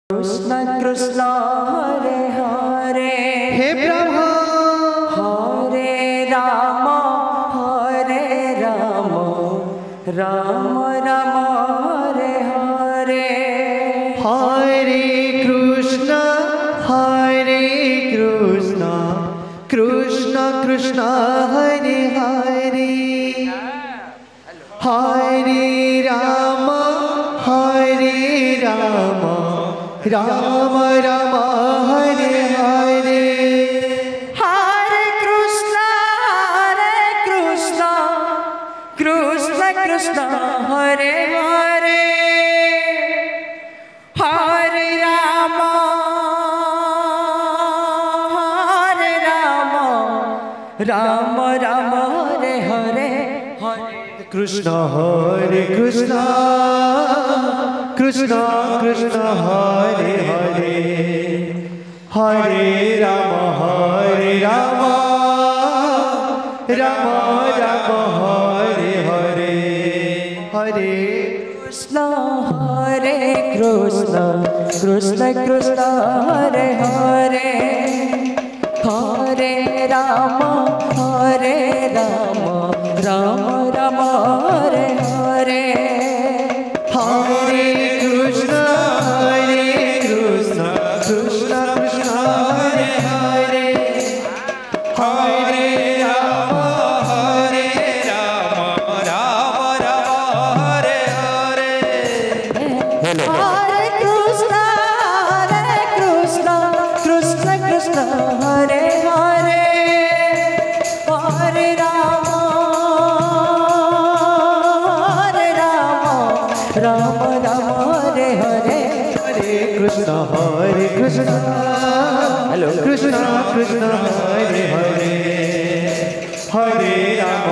Krishna Krishna Hare Hare हे Brahma हरे Ram Ram Ram Hare Hare Hare Krishna Krishna Krishna Hare Hare Hare Ram Ram Ram Hare Hare Hare Krishna Krishna Krishna Hare Hare Hare Ram Ram Ram Hare Hare Krishna हरे Krishna Krishna Krishna Hare Hare Hare Ram Ram Ram Hare Hare Hare Krishna Krishna Krishna Hare Hare Hare Ram Ram Ram Hare Hare Hare Krishna Krishna Krishna Hare Hare Hare Ram Ram Hare Hare Hare Krishna Krishna Krishna Hare Hare Hare Ram Ram Ram Hare Hare Hare Krishna hello Krishna Krishna Hare Hare Hare Ram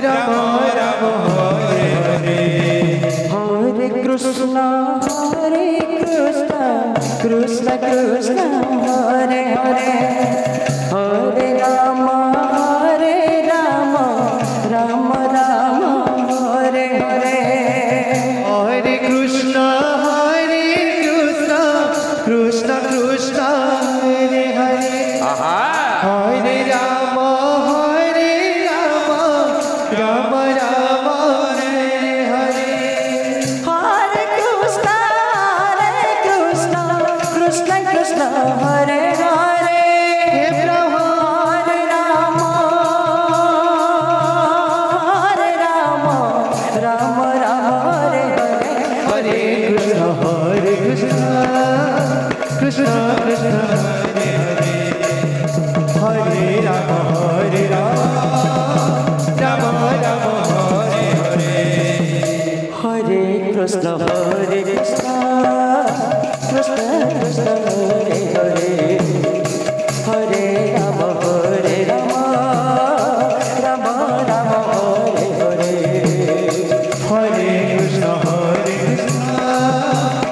Ram Ram Hare Hare Hare Krishna Krishna Krishna Hare Hare Hare Ram Ram Ram Hare Hare Hare Krishna Krishna Krishna Hare Hare Hare Ram Ram Ram Hare Hare Hare Krishna Krishna Krishna Hare Hare हे प्रभु हरे Ram Ram Ram Hare Hare Hare Krishna Krishna Krishna Hare Hare Hare Ram Ram Ram Hare Hare Hare Krishna Krishna Krishna Hare Hare Hare